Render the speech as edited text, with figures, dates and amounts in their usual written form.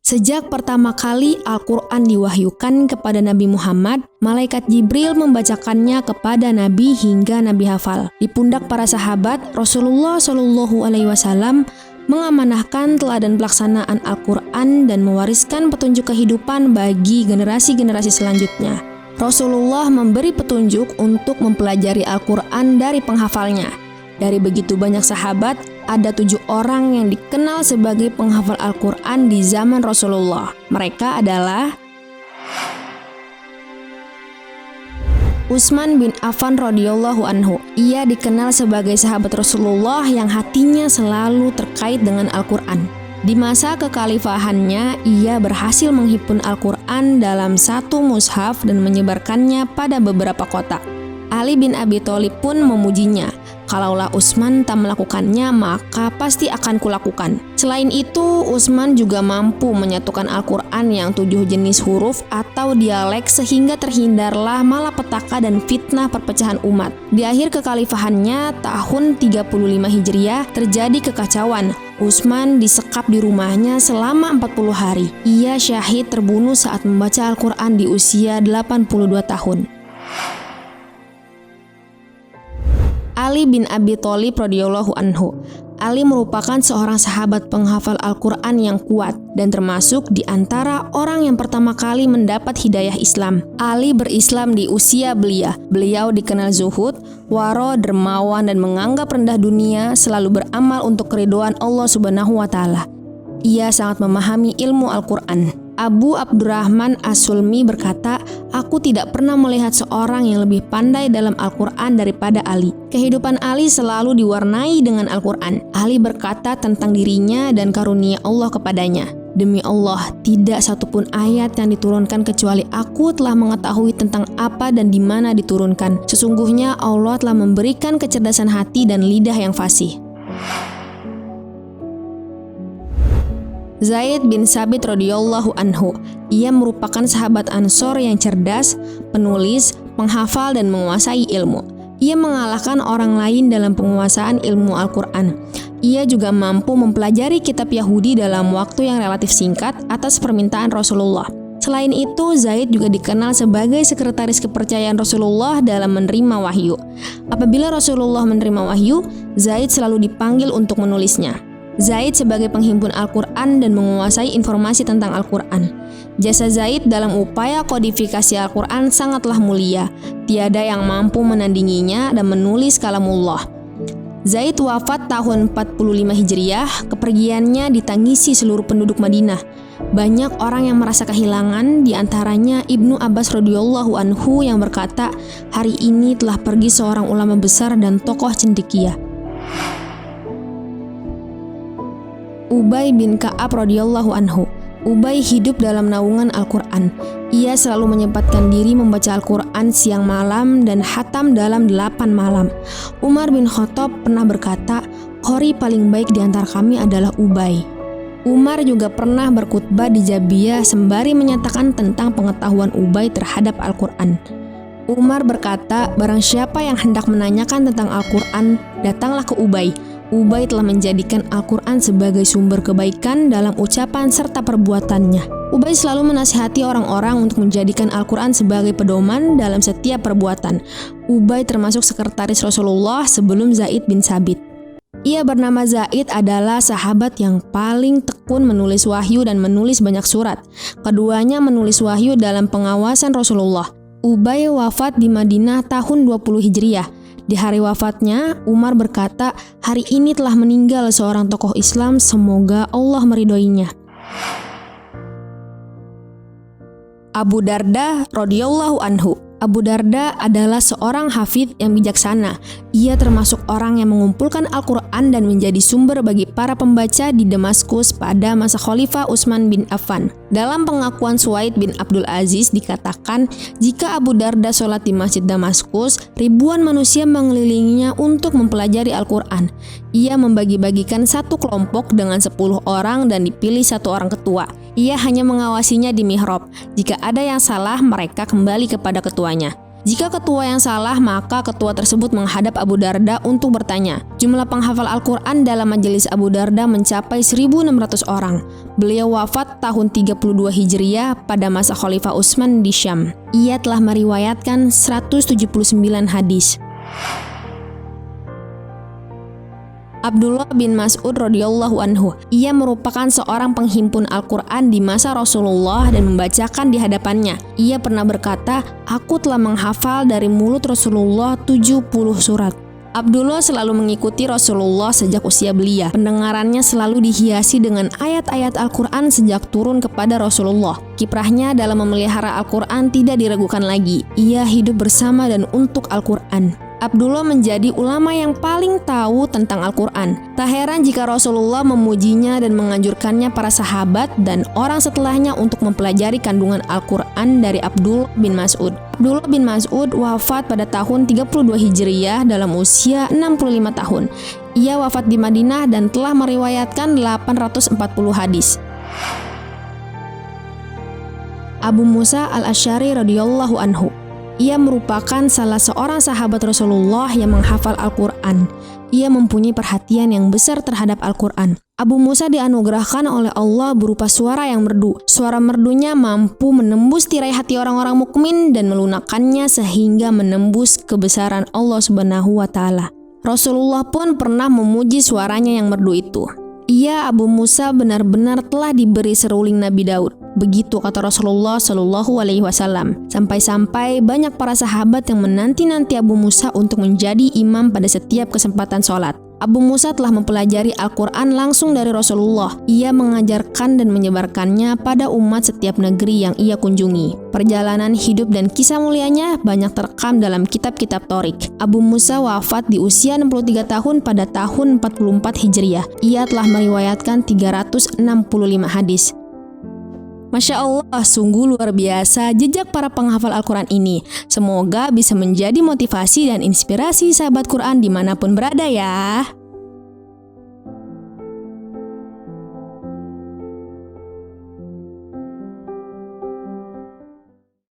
Sejak pertama kali Al-Quran diwahyukan kepada Nabi Muhammad, malaikat Jibril membacakannya kepada Nabi hingga Nabi hafal. Di pundak para sahabat, Rasulullah SAW mengamanahkan teladan pelaksanaan Al-Quran dan mewariskan petunjuk kehidupan bagi generasi-generasi selanjutnya. Rasulullah memberi petunjuk untuk mempelajari Al-Quran dari penghafalnya. Dari begitu banyak sahabat, ada 7 orang yang dikenal sebagai penghafal Al-Quran di zaman Rasulullah. Mereka adalah Utsman bin Affan radhiyallahu anhu. Ia dikenal sebagai sahabat Rasulullah yang hatinya selalu terkait dengan Al-Quran. Di masa kekhalifahannya, ia berhasil menghimpun Al-Quran dalam satu mushaf dan menyebarkannya pada beberapa kota. Ali bin Abi Thalib pun memujinya. Kalaulah Utsman tak melakukannya, maka pasti akan kulakukan. Selain itu, Utsman juga mampu menyatukan Al-Quran yang 7 jenis huruf atau dialek sehingga terhindarlah malapetaka dan fitnah perpecahan umat. Di akhir kekhalifahannya, tahun 35 Hijriah, terjadi kekacauan. Utsman disekap di rumahnya selama 40 hari. Ia syahid terbunuh saat membaca Al-Quran di usia 82 tahun. Ali bin Abi Thalib radhiyallahu anhu. Ali merupakan seorang sahabat penghafal Al-Quran yang kuat dan termasuk di antara orang yang pertama kali mendapat hidayah Islam. Ali berislam di usia belia. Beliau dikenal zuhud, waro, dermawan dan menganggap rendah dunia, selalu beramal untuk keridhaan Allah Subhanahu wa taala. Ia sangat memahami ilmu Al-Quran. Abu Abdurrahman As-Sulmi berkata, "Aku tidak pernah melihat seorang yang lebih pandai dalam Al-Quran daripada Ali." Kehidupan Ali selalu diwarnai dengan Al-Quran. Ali berkata tentang dirinya dan karunia Allah kepadanya, "Demi Allah, tidak satupun ayat yang diturunkan kecuali aku telah mengetahui tentang apa dan di mana diturunkan. Sesungguhnya Allah telah memberikan kecerdasan hati dan lidah yang fasih." Zaid bin Tsabit radhiyallahu anhu. Ia merupakan sahabat Ansor yang cerdas, penulis, penghafal dan menguasai ilmu. Ia mengalahkan orang lain dalam penguasaan ilmu Al-Quran. Ia juga mampu mempelajari kitab Yahudi dalam waktu yang relatif singkat atas permintaan Rasulullah. Selain itu, Zaid juga dikenal sebagai sekretaris kepercayaan Rasulullah dalam menerima wahyu. Apabila Rasulullah menerima wahyu, Zaid selalu dipanggil untuk menulisnya. Zaid sebagai penghimpun Al-Quran dan menguasai informasi tentang Al-Quran. Jasa Zaid dalam upaya kodifikasi Al-Quran sangatlah mulia. Tiada yang mampu menandinginya dan menulis kalamullah. Zaid wafat tahun 45 Hijriah. Kepergiannya ditangisi seluruh penduduk Madinah. Banyak orang yang merasa kehilangan, diantaranya Ibnu Abbas radhiyallahu anhu yang berkata, "Hari ini telah pergi seorang ulama besar dan tokoh cendekia." Ubay bin Ka'ab radhiyallahu anhu. Ubay hidup dalam naungan Al-Quran. Ia selalu menyempatkan diri membaca Al-Quran siang malam dan khatam dalam 8 malam. Umar bin Khattab pernah berkata, "Qori paling baik di antara kami adalah Ubay." Umar juga pernah berkhutbah di Jabiyah sembari menyatakan tentang pengetahuan Ubay terhadap Al-Quran. Umar berkata, "Barang siapa yang hendak menanyakan tentang Al-Quran, datanglah ke Ubay. Ubay telah menjadikan Al-Quran sebagai sumber kebaikan dalam ucapan serta perbuatannya." Ubay selalu menasihati orang-orang untuk menjadikan Al-Quran sebagai pedoman dalam setiap perbuatan. Ubay termasuk sekretaris Rasulullah sebelum Zaid bin Tsabit. Ia bernama Zaid adalah sahabat yang paling tekun menulis wahyu dan menulis banyak surat. Keduanya menulis wahyu dalam pengawasan Rasulullah. Ubay wafat di Madinah tahun 20 Hijriah. Di hari wafatnya, Umar berkata, "Hari ini telah meninggal seorang tokoh Islam, semoga Allah meridhoinya." Abu Darda radhiyallahu anhu. Abu Darda adalah seorang hafidz yang bijaksana. Ia termasuk orang yang mengumpulkan Al-Quran dan menjadi sumber bagi para pembaca di Damaskus pada masa Khalifah Utsman bin Affan. Dalam pengakuan Suwaid bin Abdul Aziz dikatakan, jika Abu Darda sholat di Masjid Damaskus, ribuan manusia mengelilinginya untuk mempelajari Al-Quran. Ia membagi-bagikan satu kelompok dengan 10 orang dan dipilih 1 orang ketua. Ia hanya mengawasinya di mihrab. Jika ada yang salah, mereka kembali kepada ketuanya. Jika ketua yang salah, maka ketua tersebut menghadap Abu Darda untuk bertanya. Jumlah penghafal Al-Quran dalam majelis Abu Darda mencapai 1.600 orang. Beliau wafat tahun 32 Hijriah pada masa Khalifah Utsman di Syam. Ia telah meriwayatkan 179 hadis. Abdullah bin Mas'ud radhiyallahu anhu. Ia merupakan seorang penghimpun Al-Quran di masa Rasulullah dan membacakan di hadapannya. Ia pernah berkata, "Aku telah menghafal dari mulut Rasulullah 70 surat." Abdullah selalu mengikuti Rasulullah sejak usia belia. Pendengarannya selalu dihiasi dengan ayat-ayat Al-Quran sejak turun kepada Rasulullah. Kiprahnya dalam memelihara Al-Quran tidak diragukan lagi. Ia hidup bersama dan untuk Al-Quran. Abdullah menjadi ulama yang paling tahu tentang Al-Quran. Tak heran jika Rasulullah memujinya dan menganjurkannya para sahabat dan orang setelahnya untuk mempelajari kandungan Al-Quran dari Abdullah bin Mas'ud. Abdullah bin Mas'ud wafat pada tahun 32 Hijriah dalam usia 65 tahun. Ia wafat di Madinah dan telah meriwayatkan 840 hadis. Abu Musa al-Asy'ari radhiyallahu anhu. Ia merupakan salah seorang sahabat Rasulullah yang menghafal Al-Quran. Ia mempunyai perhatian yang besar terhadap Al-Quran. Abu Musa dianugerahkan oleh Allah berupa suara yang merdu. Suara merdunya mampu menembus tirai hati orang-orang mukmin dan melunakkannya sehingga menembus kebesaran Allah Subhanahu wa Ta'ala. Rasulullah pun pernah memuji suaranya yang merdu itu. Ia, Abu Musa, benar-benar telah diberi seruling Nabi Daud. Begitu kata Rasulullah Shallallahu Alaihi Wasallam. Sampai-sampai banyak para sahabat yang menanti-nanti Abu Musa untuk menjadi imam pada setiap kesempatan sholat. Abu Musa telah mempelajari Al-Quran langsung dari Rasulullah. Ia mengajarkan dan menyebarkannya pada umat setiap negeri yang ia kunjungi. Perjalanan hidup dan kisah mulianya banyak terekam dalam kitab-kitab Thorik. Abu Musa wafat di usia 63 tahun pada tahun 44 Hijriah. Ia telah meriwayatkan 365 hadis. Masya Allah, sungguh luar biasa jejak para penghafal Al-Quran ini. Semoga bisa menjadi motivasi dan inspirasi sahabat Quran dimanapun berada ya.